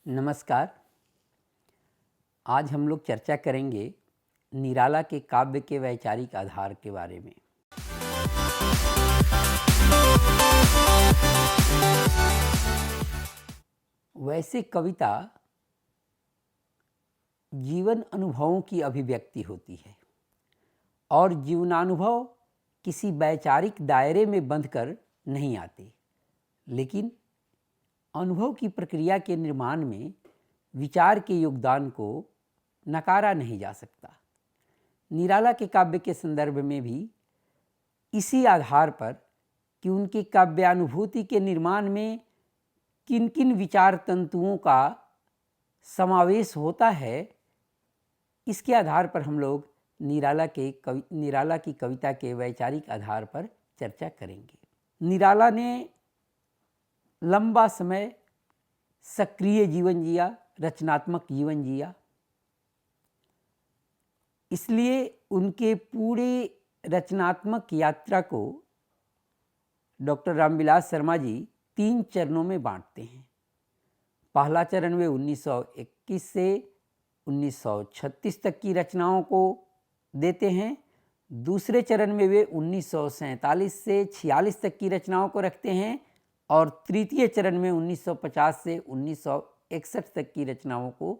नमस्कार। आज हम लोग चर्चा करेंगे निराला के काव्य के वैचारिक आधार के बारे में। वैसे कविता जीवन अनुभवों की अभिव्यक्ति होती है और जीवनानुभव किसी वैचारिक दायरे में बंधकर नहीं आते, लेकिन अनुभव की प्रक्रिया के निर्माण में विचार के योगदान को नकारा नहीं जा सकता। निराला के काव्य के संदर्भ में भी इसी आधार पर कि उनके काव्यानुभूति के निर्माण में किन किन विचार तंतुओं का समावेश होता है, इसके आधार पर हम लोग निराला की कविता के वैचारिक आधार पर चर्चा करेंगे। निराला ने लंबा समय सक्रिय जीवन जिया, रचनात्मक जीवन जिया, इसलिए उनके पूरे रचनात्मक यात्रा को डॉक्टर रामविलास शर्मा जी 3 चरणों में बांटते हैं। पहला चरण वे 1921 से 1936 तक की रचनाओं को देते हैं। दूसरे चरण में वे 1947 से 46 तक की रचनाओं को रखते हैं और तृतीय चरण में 1950 से 1961 तक की रचनाओं को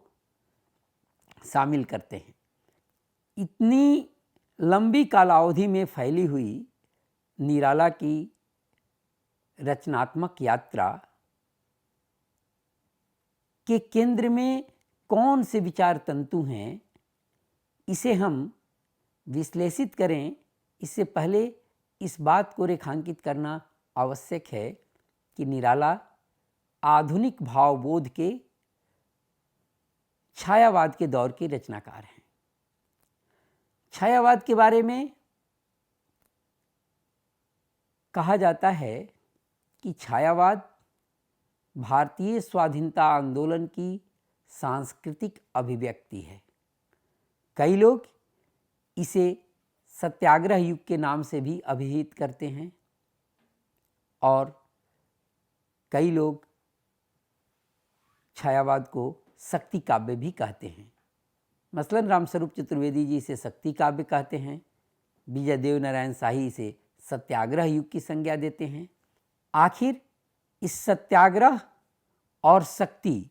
शामिल करते हैं। इतनी लंबी कालावधि में फैली हुई निराला की रचनात्मक यात्रा के केंद्र में कौन से विचार तंतु हैं, इसे हम विश्लेषित करें, इससे पहले इस बात को रेखांकित करना आवश्यक है कि निराला आधुनिक भावबोध के छायावाद के दौर के रचनाकार हैं। छायावाद के बारे में कहा जाता है कि छायावाद भारतीय स्वाधीनता आंदोलन की सांस्कृतिक अभिव्यक्ति है। कई लोग इसे सत्याग्रह युग के नाम से भी अभिहित करते हैं और कई लोग छायावाद को शक्ति काव्य भी कहते हैं। मसलन रामस्वरूप चतुर्वेदी जी इसे शक्ति काव्य कहते हैं, विजय देव नारायण शाही इसे सत्याग्रह युग की संज्ञा देते हैं। आखिर इस सत्याग्रह और शक्ति,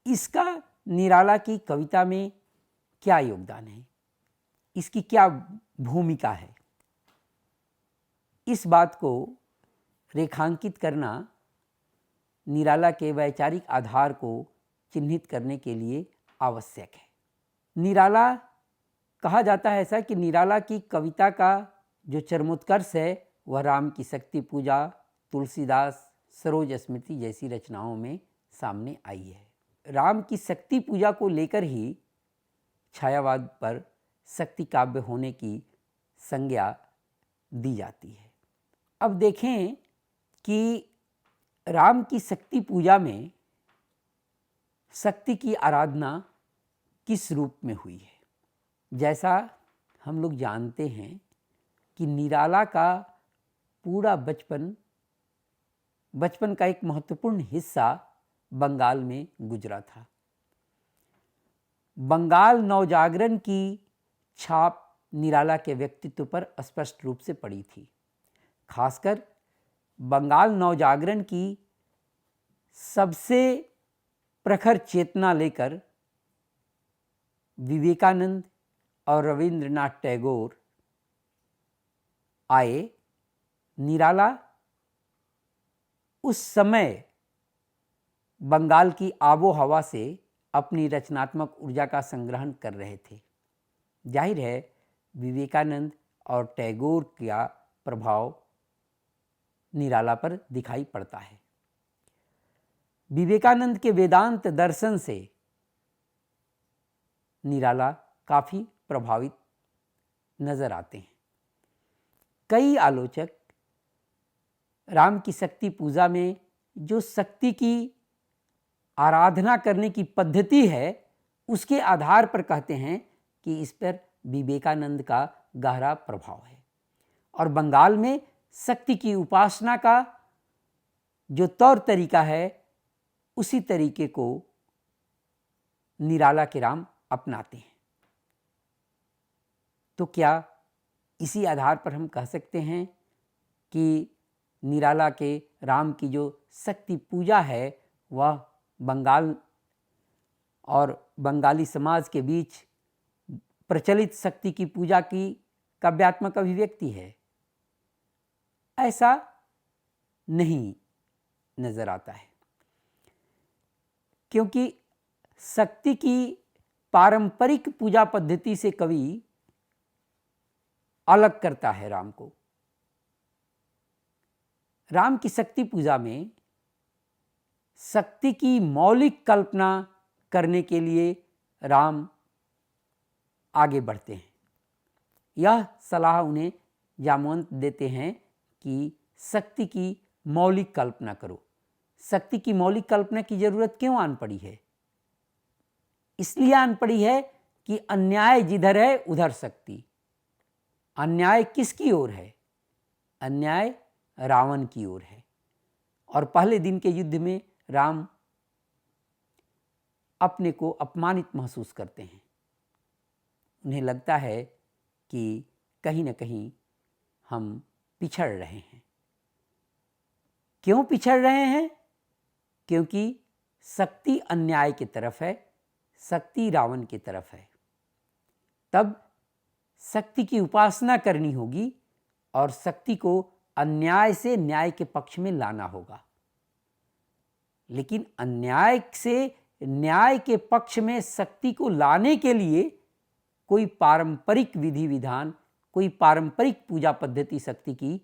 इसका निराला की कविता में क्या योगदान है, इसकी क्या भूमिका है, इस बात को रेखांकित करना निराला के वैचारिक आधार को चिन्हित करने के लिए आवश्यक है। निराला कहा जाता है ऐसा कि निराला की कविता का जो चरमोत्कर्ष है वह राम की शक्ति पूजा, तुलसीदास, सरोज स्मृति जैसी रचनाओं में सामने आई है। राम की शक्ति पूजा को लेकर ही छायावाद पर शक्ति काव्य होने की संज्ञा दी जाती है। अब देखें कि राम की शक्ति पूजा में शक्ति की आराधना किस रूप में हुई है। जैसा हम लोग जानते हैं कि निराला का पूरा बचपन का एक महत्वपूर्ण हिस्सा बंगाल में गुजरा था। बंगाल नवजागरण की छाप निराला के व्यक्तित्व पर स्पष्ट रूप से पड़ी थी। खासकर बंगाल नवजागरण की सबसे प्रखर चेतना लेकर विवेकानंद और रविंद्रनाथ टैगोर आए। निराला उस समय बंगाल की आबो हवा से अपनी रचनात्मक ऊर्जा का संग्रहण कर रहे थे। जाहिर है विवेकानंद और टैगोर का प्रभाव निराला पर दिखाई पड़ता है। विवेकानंद के वेदांत दर्शन से निराला काफी प्रभावित नजर आते हैं। कई आलोचक राम की शक्ति पूजा में जो शक्ति की आराधना करने की पद्धति है उसके आधार पर कहते हैं कि इस पर विवेकानंद का गहरा प्रभाव है और बंगाल में शक्ति की उपासना का जो तौर तरीका है उसी तरीके को निराला के राम अपनाते हैं। तो क्या इसी आधार पर हम कह सकते हैं कि निराला के राम की जो शक्ति पूजा है वह बंगाल और बंगाली समाज के बीच प्रचलित शक्ति की पूजा की काव्यात्मक अभिव्यक्ति है? ऐसा नहीं नजर आता है, क्योंकि शक्ति की पारंपरिक पूजा पद्धति से कवि अलग करता है राम को। राम की शक्ति पूजा में शक्ति की मौलिक कल्पना करने के लिए राम आगे बढ़ते हैं। यह सलाह उन्हें जामवंत देते हैं कि शक्ति की मौलिक कल्पना करो। शक्ति की मौलिक कल्पना की जरूरत क्यों आन पड़ी है? इसलिए आन पड़ी है कि अन्याय जिधर है उधर शक्ति। अन्याय किसकी ओर है? अन्याय रावण की ओर है। और पहले दिन के युद्ध में राम अपने को अपमानित महसूस करते हैं। उन्हें लगता है कि कहीं न कहीं हम पिछड़ रहे हैं। क्यों पिछड़ रहे हैं? क्योंकि शक्ति अन्याय की तरफ है, शक्ति रावण की तरफ है। तब शक्ति की उपासना करनी होगी और शक्ति को अन्याय से न्याय के पक्ष में लाना होगा। लेकिन अन्याय से न्याय के पक्ष में शक्ति को लाने के लिए कोई पारंपरिक विधि विधान, कोई पारंपरिक पूजा पद्धति शक्ति की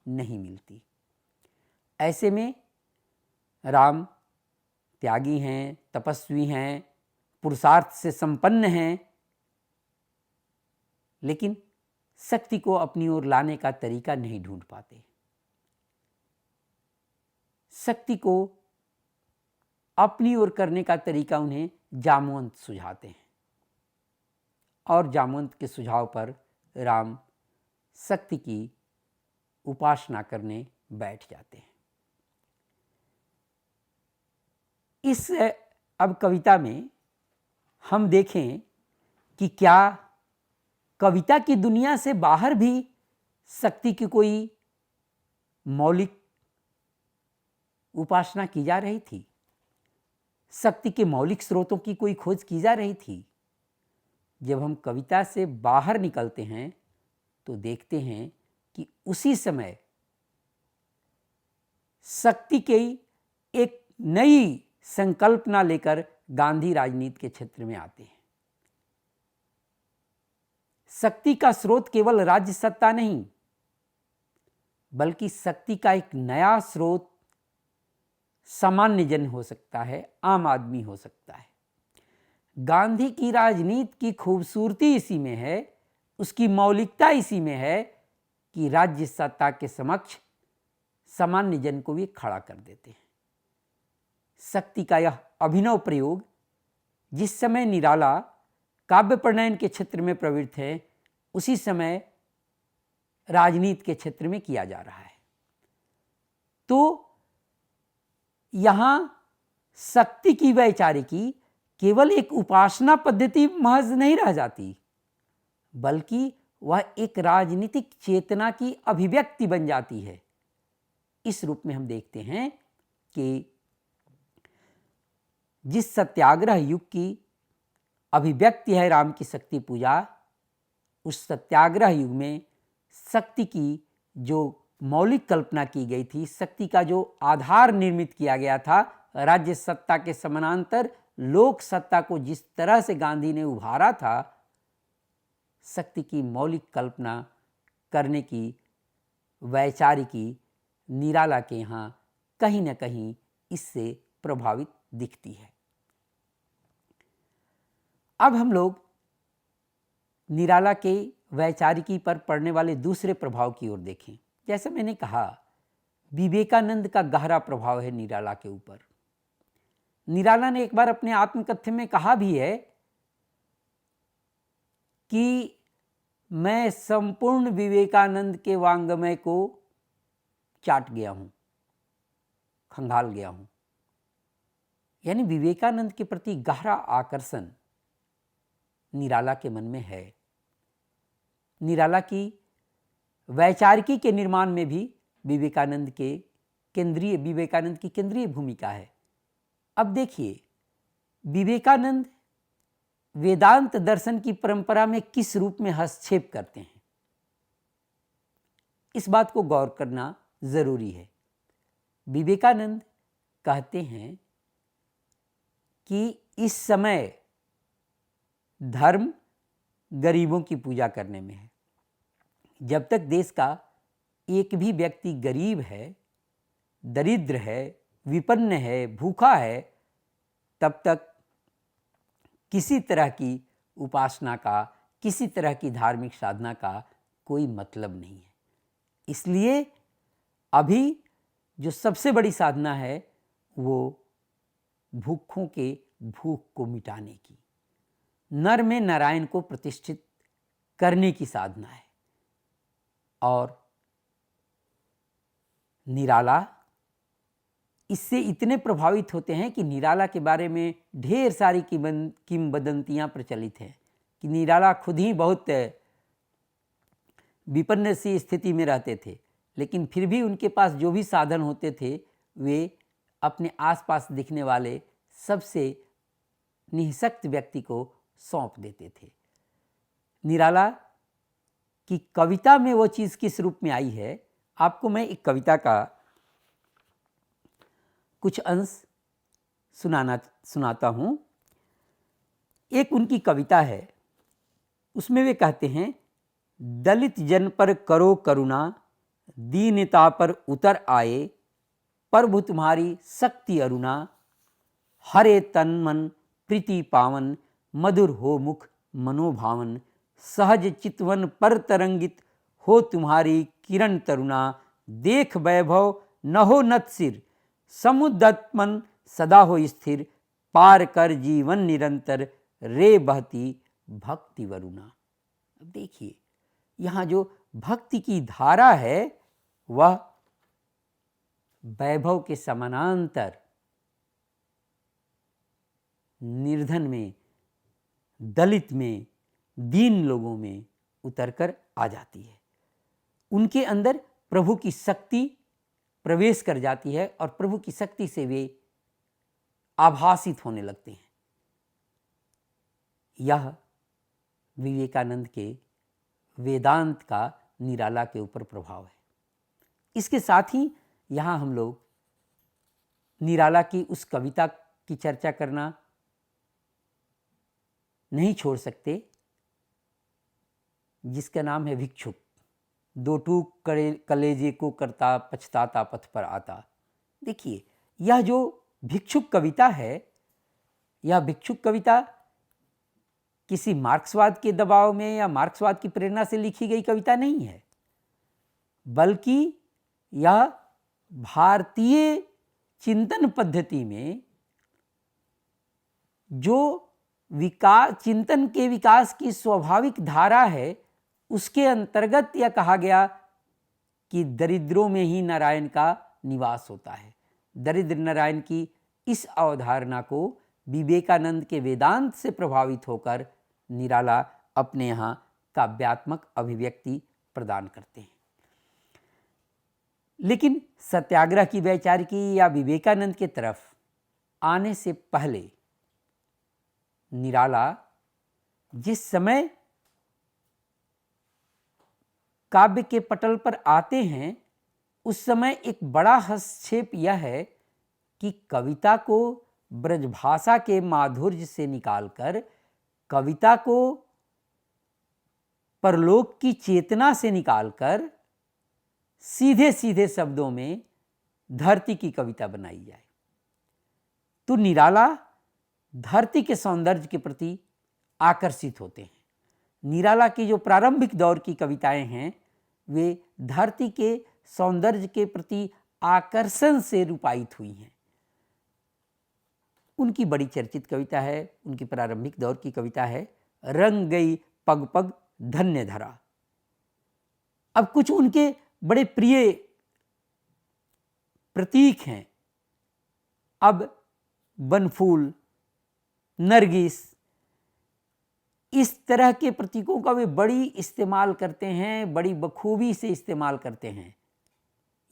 नहीं मिलती। ऐसे में राम त्यागी हैं, तपस्वी हैं, पुरुषार्थ से संपन्न हैं, लेकिन शक्ति को अपनी ओर लाने का तरीका नहीं ढूंढ पाते। शक्ति को अपनी ओर करने का तरीका उन्हें जामवंत सुझाते हैं और जामवंत के सुझाव पर राम शक्ति की उपासना करने बैठ जाते हैं। इस अब कविता में हम देखें कि क्या कविता की दुनिया से बाहर भी शक्ति की कोई मौलिक उपासना की जा रही थी? शक्ति के मौलिक स्रोतों की कोई खोज की जा रही थी? जब हम कविता से बाहर निकलते हैं तो देखते हैं कि उसी समय शक्ति की एक नई संकल्पना लेकर गांधी राजनीति के क्षेत्र में आते हैं। शक्ति का स्रोत केवल राज्य सत्ता नहीं, बल्कि शक्ति का एक नया स्रोत सामान्य जन हो सकता है, आम आदमी हो सकता है। गांधी की राजनीति की खूबसूरती इसी में है, उसकी मौलिकता इसी में है कि राज्य सत्ता के समक्ष सामान्य जन को भी खड़ा कर देते हैं। शक्ति का यह अभिनव प्रयोग जिस समय निराला काव्य प्रणयन के क्षेत्र में प्रवृत्त है, उसी समय राजनीति के क्षेत्र में किया जा रहा है। तो यहां शक्ति की वैचारिकी केवल एक उपासना पद्धति महज नहीं रह जाती, बल्कि वह एक राजनीतिक चेतना की अभिव्यक्ति बन जाती है। इस रूप में हम देखते हैं कि जिस सत्याग्रह युग की अभिव्यक्ति है राम की शक्ति पूजा, उस सत्याग्रह युग में शक्ति की जो मौलिक कल्पना की गई थी, शक्ति का जो आधार निर्मित किया गया था, राज्य सत्ता के समानांतर लोक सत्ता को जिस तरह से गांधी ने उभारा था, शक्ति की मौलिक कल्पना करने की वैचारिकी निराला के यहाँ कहीं न कहीं इससे प्रभावित दिखती है। अब हम लोग निराला के वैचारिकी पर पड़ने वाले दूसरे प्रभाव की ओर देखें। जैसे मैंने कहा, विवेकानंद का गहरा प्रभाव है निराला के ऊपर। निराला ने एक बार अपने आत्मकथ्य में कहा भी है कि मैं संपूर्ण विवेकानंद के वांग्मय को चाट गया हूं, खंगाल गया हूं। यानी विवेकानंद के प्रति गहरा आकर्षण निराला के मन में है। निराला की वैचारिकी के निर्माण में भी विवेकानंद की केंद्रीय भूमिका है। अब देखिए, विवेकानंद वेदांत दर्शन की परंपरा में किस रूप में हस्तक्षेप करते हैं, इस बात को गौर करना जरूरी है। विवेकानंद कहते हैं कि इस समय धर्म गरीबों की पूजा करने में है। जब तक देश का एक भी व्यक्ति गरीब है, दरिद्र है, विपन्न है, भूखा है, तब तक किसी तरह की उपासना का, किसी तरह की धार्मिक साधना का कोई मतलब नहीं है। इसलिए अभी जो सबसे बड़ी साधना है वो भूखों के भूख को मिटाने की, नर में नारायण को प्रतिष्ठित करने की साधना है। और निराला इससे इतने प्रभावित होते हैं कि निराला के बारे में ढेर सारी किंवदंतियां प्रचलित हैं कि निराला खुद ही बहुत विपन्न सी स्थिति में रहते थे, लेकिन फिर भी उनके पास जो भी साधन होते थे वे अपने आसपास दिखने वाले सबसे निःशक्त व्यक्ति को सौंप देते थे। निराला की कविता में वो चीज़ किस रूप में आई है, आपको मैं एक कविता का कुछ अंश सुनाता हूँ। एक उनकी कविता है, उसमें वे कहते हैं, दलित जन पर करो करुणा, दीनता पर उतर आए, प्रभु तुम्हारी शक्ति अरुणा, हरे तन मन प्रीति पावन, मधुर हो मुख मनोभावन, सहज चितवन पर तरंगित हो तुम्हारी किरण तरुणा, देख वैभव न हो नत सिर, समुद्दत मन सदा हो स्थिर, पार कर जीवन निरंतर, रे बहती भक्ति वरुणा। अब देखिए, यहाँ जो भक्ति की धारा है वह वैभव के समानांतर निर्धन में, दलित में, दीन लोगों में उतरकर आ जाती है। उनके अंदर प्रभु की शक्ति प्रवेश कर जाती है और प्रभु की शक्ति से वे आभासित होने लगते हैं। यह विवेकानंद के वेदांत का निराला के ऊपर प्रभाव है। इसके साथ ही यहाँ हम लोग निराला की उस कविता की चर्चा करना नहीं छोड़ सकते जिसका नाम है भिक्षुक। दो टूक कलेजे को करता, पछताता पथ पर आता। देखिए, यह जो भिक्षुक कविता है, यह भिक्षुक कविता किसी मार्क्सवाद के दबाव में या मार्क्सवाद की प्रेरणा से लिखी गई कविता नहीं है, बल्कि यह भारतीय चिंतन पद्धति में जो चिंतन के विकास की स्वाभाविक धारा है, उसके अंतर्गत यह कहा गया कि दरिद्रों में ही नारायण का निवास होता है। दरिद्र नारायण की इस अवधारणा को विवेकानंद के वेदांत से प्रभावित होकर निराला अपने यहाँ काव्यात्मक अभिव्यक्ति प्रदान करते हैं। लेकिन सत्याग्रह की वैचारिकी या विवेकानंद के तरफ आने से पहले निराला जिस समय काव्य के पटल पर आते हैं, उस समय एक बड़ा हस्तक्षेप यह है कि कविता को ब्रजभाषा के माधुर्य से निकालकर, कविता को परलोक की चेतना से निकालकर सीधे सीधे शब्दों में धरती की कविता बनाई जाए। तो निराला धरती के सौंदर्य के प्रति आकर्षित होते हैं। निराला की जो प्रारंभिक दौर की कविताएं हैं, वे धरती के सौंदर्य के प्रति आकर्षण से रूपायित हुई हैं। उनकी बड़ी चर्चित कविता है, उनकी प्रारंभिक दौर की कविता है, रंग गई पग पग धन्य धरा। अब कुछ उनके बड़े प्रिय प्रतीक हैं। अब बनफूल, नरगिस, इस तरह के प्रतीकों का वे बड़ी इस्तेमाल करते हैं, बड़ी बखूबी से इस्तेमाल करते हैं।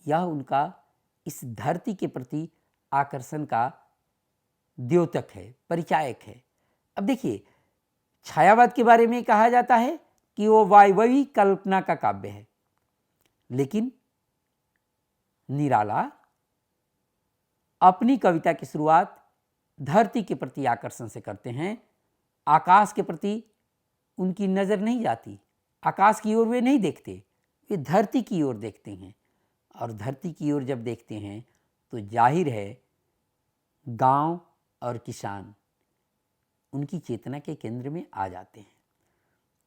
यह उनका इस धरती के प्रति आकर्षण का द्योतक है, परिचायक है। अब देखिए, छायावाद के बारे में कहा जाता है कि वो वायववी कल्पना का काव्य है, लेकिन निराला अपनी कविता की शुरुआत धरती के प्रति आकर्षण से करते हैं। आकाश के प्रति उनकी नज़र नहीं जाती, आकाश की ओर वे नहीं देखते, वे धरती की ओर देखते हैं। और धरती की ओर जब देखते हैं तो जाहिर है गांव और किसान उनकी चेतना के केंद्र में आ जाते हैं।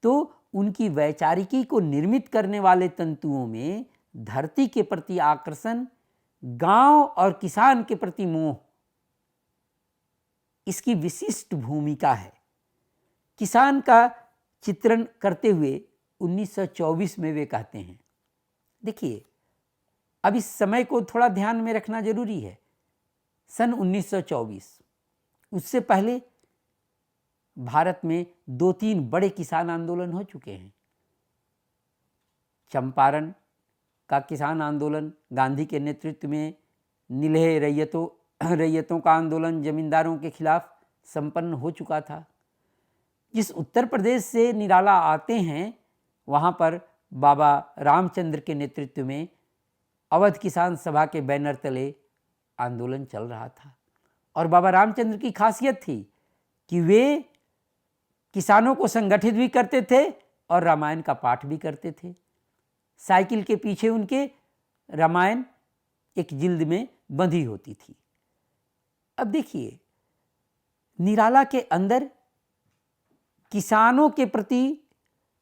तो उनकी वैचारिकी को निर्मित करने वाले तंतुओं में धरती के प्रति आकर्षण, गांव और किसान के प्रति मोह, इसकी विशिष्ट भूमिका है। किसान का चित्रण करते हुए 1924 में वे कहते हैं, देखिए अब इस समय को थोड़ा ध्यान में रखना जरूरी है। सन 1924, उससे पहले भारत में 2-3 बड़े किसान आंदोलन हो चुके हैं। चंपारण का किसान आंदोलन गांधी के नेतृत्व में, नीलहे रैयतों का आंदोलन जमींदारों के खिलाफ संपन्न हो चुका था। जिस उत्तर प्रदेश से निराला आते हैं वहाँ पर बाबा रामचंद्र के नेतृत्व में अवध किसान सभा के बैनर तले आंदोलन चल रहा था। और बाबा रामचंद्र की खासियत थी कि वे किसानों को संगठित भी करते थे और रामायण का पाठ भी करते थे। साइकिल के पीछे उनके रामायण एक जिल्द में बंधी होती थी। अब देखिए, निराला के अंदर किसानों के प्रति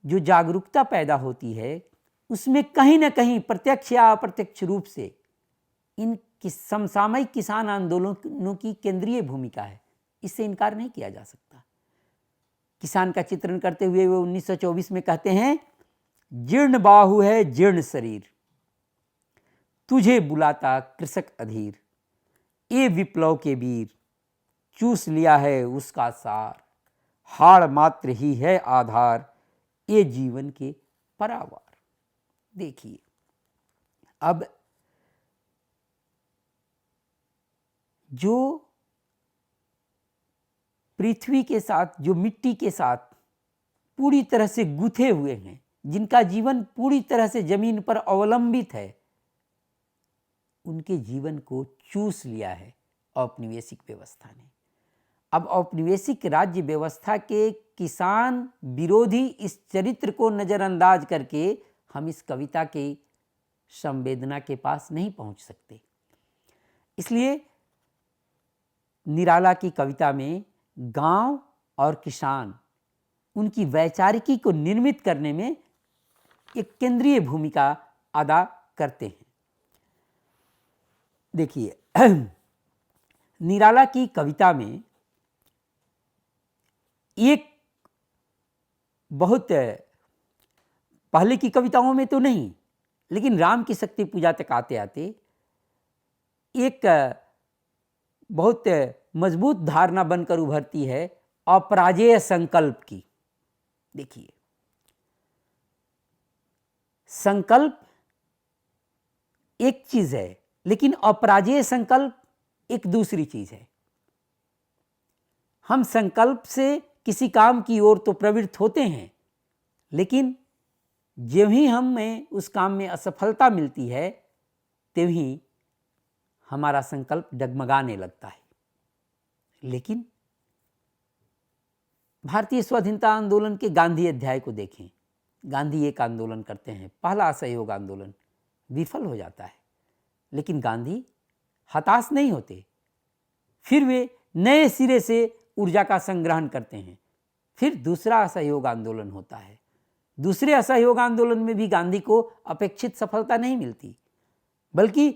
जो जागरूकता पैदा होती है, उसमें कहीं ना कहीं प्रत्यक्ष या अप्रत्यक्ष रूप से इन समसामयिक किसान आंदोलनों की केंद्रीय भूमिका है, इससे इनकार नहीं किया जा सकता। किसान का चित्रण करते हुए वो 1924 में कहते हैं, जीर्ण बाहु है जीर्ण शरीर, तुझे बुलाता कृषक अधीर, ये विप्लव के वीर, चूस लिया है उसका सार, हाड़ मात्र ही है आधार, ये जीवन के परावार। देखिए, अब जो पृथ्वी के साथ, जो मिट्टी के साथ पूरी तरह से गुथे हुए हैं, जिनका जीवन पूरी तरह से जमीन पर अवलंबित है, उनके जीवन को चूस लिया है औपनिवेशिक व्यवस्था ने। अब औपनिवेशिक राज्य व्यवस्था के किसान विरोधी इस चरित्र को नज़रअंदाज करके हम इस कविता के संवेदना के पास नहीं पहुंच सकते। इसलिए निराला की कविता में गांव और किसान, उनकी वैचारिकी को निर्मित करने में एक केंद्रीय भूमिका अदा करते हैं। देखिए, निराला की कविता में एक बहुत पहले की कविताओं में तो नहीं, लेकिन राम की शक्ति पूजा तक आते आते एक बहुत मजबूत धारणा बनकर उभरती है अपराजेय संकल्प की। देखिए, संकल्प एक चीज है, लेकिन अपराजेय संकल्प एक दूसरी चीज है। हम संकल्प से किसी काम की ओर तो प्रवृत्त होते हैं, लेकिन जब ही हमें उस काम में असफलता मिलती है, तभी हमारा संकल्प डगमगाने लगता है। लेकिन भारतीय स्वाधीनता आंदोलन के गांधी अध्याय को देखें। गांधी एक आंदोलन करते हैं, पहला असहयोग आंदोलन, विफल हो जाता है, लेकिन गांधी हताश नहीं होते। फिर वे नए सिरे से ऊर्जा का संग्रहण करते हैं। फिर दूसरा असहयोग आंदोलन होता है। दूसरे असहयोग आंदोलन में भी गांधी को अपेक्षित सफलता नहीं मिलती, बल्कि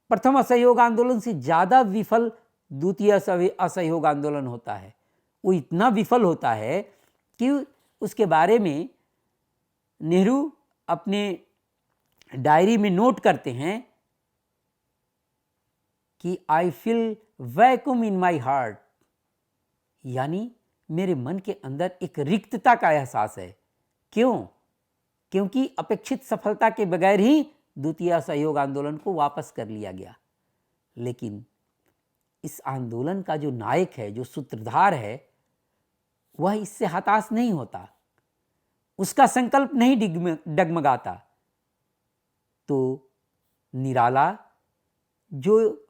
प्रथम असहयोग आंदोलन से ज़्यादा विफल द्वितीय असहयोग आंदोलन होता है। वो इतना विफल होता है कि उसके बारे में नेहरू अपने डायरी में नोट करते हैं कि I feel vacuum in my heart, यानी मेरे मन के अंदर एक रिक्तता का एहसास है। क्यों? क्योंकि अपेक्षित सफलता के बगैर ही द्वितीय असहयोग आंदोलन को वापस कर लिया गया। लेकिन इस आंदोलन का जो नायक है, जो सूत्रधार है, वह इससे हताश नहीं होता, उसका संकल्प नहीं डगमगाता। तो निराला, जो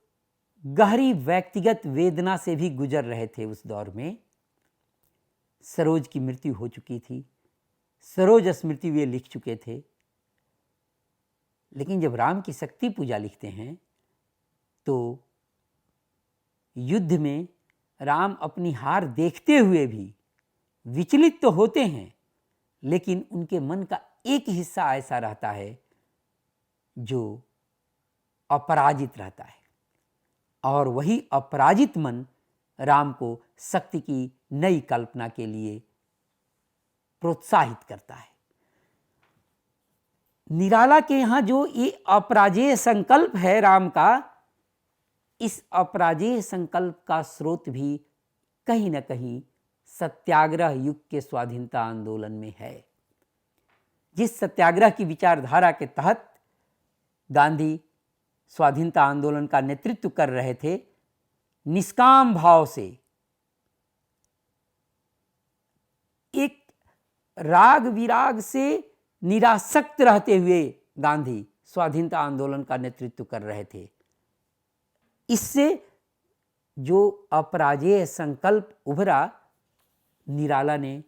गहरी व्यक्तिगत वेदना से भी गुजर रहे थे उस दौर में, सरोज की मृत्यु हो चुकी थी, सरोज स्मृति वे लिख चुके थे। लेकिन जब राम की शक्ति पूजा लिखते हैं तो युद्ध में राम अपनी हार देखते हुए भी विचलित तो होते हैं, लेकिन उनके मन का एक हिस्सा ऐसा रहता है जो अपराजित रहता है, और वही अपराजित मन राम को शक्ति की नई कल्पना के लिए प्रोत्साहित करता है। निराला के यहाँ जो ये अपराजेय संकल्प है राम का, इस अपराजेय संकल्प का स्रोत भी कहीं न कहीं सत्याग्रह युग के स्वाधीनता आंदोलन में है। जिस सत्याग्रह की विचारधारा के तहत गांधी स्वाधीनता आंदोलन का नेतृत्व कर रहे थे, निष्काम भाव से, एक राग विराग से निरासक्त रहते हुए गांधी स्वाधीनता आंदोलन का नेतृत्व कर रहे थे। इससे जो अपराजेय संकल्प उभरा, निराला ने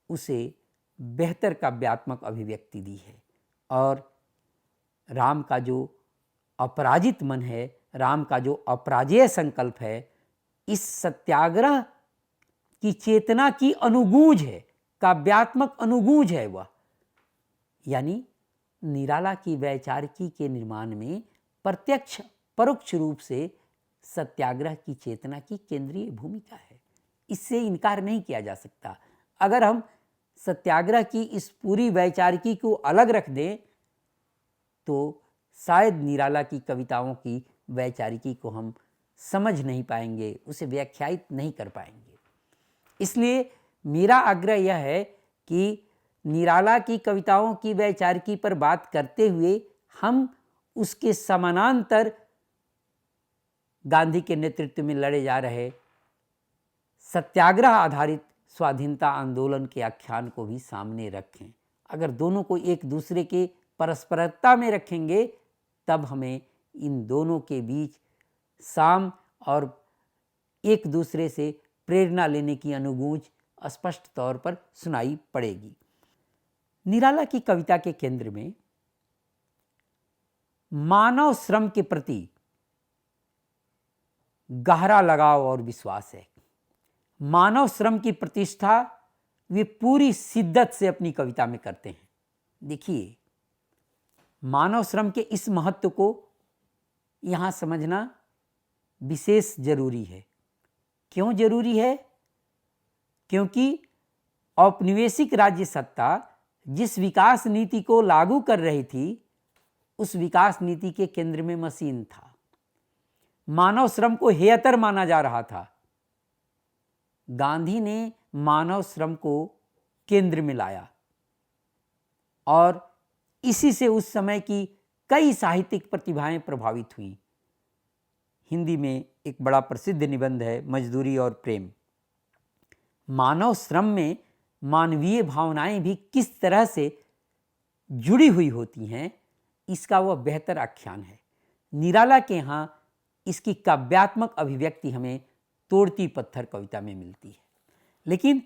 उसे बेहतर काव्यात्मक अभिव्यक्ति दी है। और राम का जो अपराजित मन है, राम का जो अपराजेय संकल्प है, इस सत्याग्रह की चेतना की अनुगूंज है, काव्यात्मक अनुगूंज है वह। यानी निराला की वैचारिकी के निर्माण में प्रत्यक्ष परोक्ष रूप से सत्याग्रह की चेतना की केंद्रीय भूमिका है। इससे इनकार नहीं किया जा सकता। अगर हम सत्याग्रह की इस पूरी वैचारिकी को अलग रख दें तो शायद निराला की कविताओं की वैचारिकी को हम समझ नहीं पाएंगे, उसे व्याख्यायित नहीं कर पाएंगे। इसलिए मेरा आग्रह यह है कि निराला की कविताओं की वैचारिकी पर बात करते हुए हम उसके समानांतर गांधी के नेतृत्व में लड़े जा रहे सत्याग्रह आधारित स्वाधीनता आंदोलन के आख्यान को भी सामने रखें। अगर दोनों को एक दूसरे के परस्परता में रखेंगे तब हमें इन दोनों के बीच साम और एक दूसरे से प्रेरणा लेने की अनुगूंज स्पष्ट तौर पर सुनाई पड़ेगी। निराला की कविता के केंद्र में मानव श्रम के प्रति गहरा लगाव और विश्वास है। मानव श्रम की प्रतिष्ठा वे पूरी शिद्दत से अपनी कविता में करते हैं। देखिए, मानव श्रम के इस महत्व को यहाँ समझना विशेष जरूरी है। क्यों जरूरी है? क्योंकि औपनिवेशिक राज्य सत्ता जिस विकास नीति को लागू कर रही थी, उस विकास नीति के केंद्र में मशीन था। मानव श्रम को हेयतर माना जा रहा था। गांधी ने मानव श्रम को केंद्र में लाया और इसी से उस समय की कई साहित्यिक प्रतिभाएं प्रभावित हुई। हिंदी में एक बड़ा प्रसिद्ध निबंध है, मजदूरी और प्रेम। मानव श्रम में मानवीय भावनाएं भी किस तरह से जुड़ी हुई होती हैं, इसका वह बेहतर आख्यान है। निराला के यहाँ इसकी काव्यात्मक अभिव्यक्ति हमें तोड़ती पत्थर कविता में मिलती है। लेकिन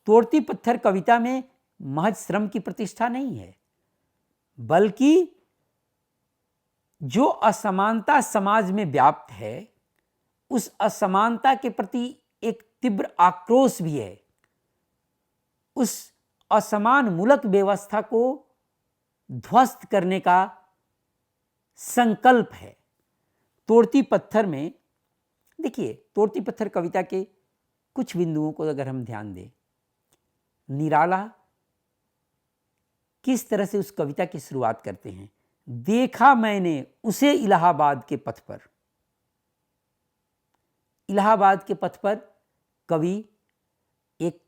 तोड़ती पत्थर कविता में महज श्रम की प्रतिष्ठा नहीं है, बल्कि जो असमानता समाज में व्याप्त है, उस असमानता के प्रति एक तीव्र आक्रोश भी है। उस असमान मूलक व्यवस्था को ध्वस्त करने का संकल्प है। तोड़ती पत्थर में देखिए, तोड़ती पत्थर कविता के कुछ बिंदुओं को अगर हम ध्यान दें, निराला किस तरह से उस कविता की शुरुआत करते हैं। देखा मैंने उसे इलाहाबाद के पथ पर, इलाहाबाद के पथ पर कवि एक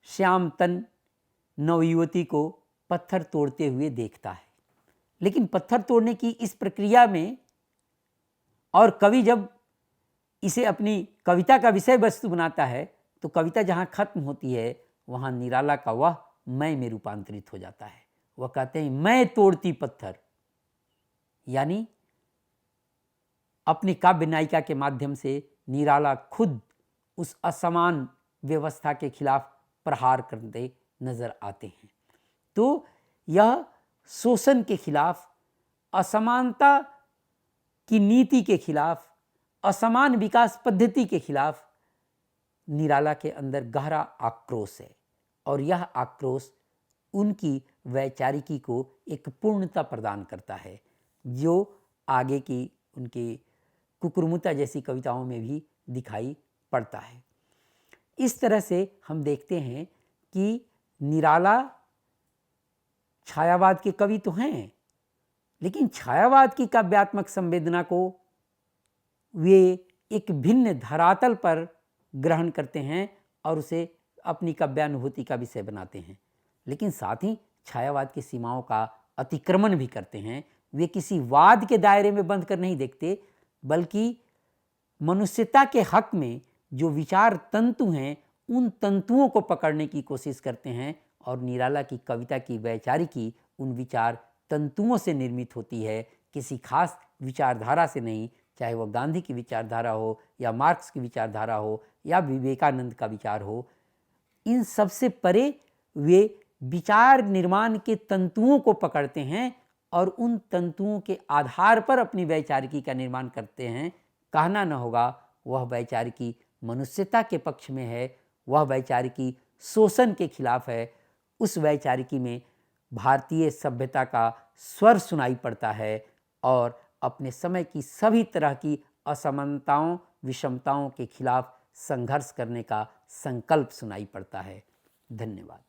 श्याम तन नवयुवती को पत्थर तोड़ते हुए देखता है, लेकिन पत्थर तोड़ने की इस प्रक्रिया में और कवि जब इसे अपनी कविता का विषय वस्तु बनाता है तो कविता जहाँ खत्म होती है वहाँ निराला का वह मैं में रूपांतरित हो जाता है। वह कहते हैं मैं तोड़ती पत्थर, यानी अपनी काव्य नायिका के माध्यम से निराला खुद उस असमान व्यवस्था के खिलाफ प्रहार करते नजर आते हैं। तो यह शोषण के खिलाफ, असमानता की नीति के खिलाफ, असमान विकास पद्धति के खिलाफ निराला के अंदर गहरा आक्रोश है और यह आक्रोश उनकी वैचारिकी को एक पूर्णता प्रदान करता है जो आगे की उनकी कुकुरमुता जैसी कविताओं में भी दिखाई पड़ता है। इस तरह से हम देखते हैं कि निराला छायावाद के कवि तो हैं, लेकिन छायावाद की काव्यात्मक संवेदना को वे एक भिन्न धरातल पर ग्रहण करते हैं और उसे अपनी काव्यानुभूति का विषय बनाते हैं, लेकिन साथ ही छायावाद की सीमाओं का अतिक्रमण भी करते हैं। वे किसी वाद के दायरे में बंध कर नहीं देखते, बल्कि मनुष्यता के हक में जो विचार तंतु हैं उन तंतुओं को पकड़ने की कोशिश करते हैं और निराला की कविता की वैचारिकी उन विचार तंतुओं से निर्मित होती है, किसी खास विचारधारा से नहीं, चाहे वह गांधी की विचारधारा हो या मार्क्स की विचारधारा हो या विवेकानंद का विचार हो। इन सबसे परे वे विचार निर्माण के तंतुओं को पकड़ते हैं और उन तंतुओं के आधार पर अपनी वैचारिकी का निर्माण करते हैं। कहना न होगा वह वैचारिकी मनुष्यता के पक्ष में है, वह वैचारिकी शोषण के खिलाफ है। उस वैचारिकी में भारतीय सभ्यता का स्वर सुनाई पड़ता है और अपने समय की सभी तरह की असमानताओं, विषमताओं के खिलाफ संघर्ष करने का संकल्प सुनाई पड़ता है। धन्यवाद।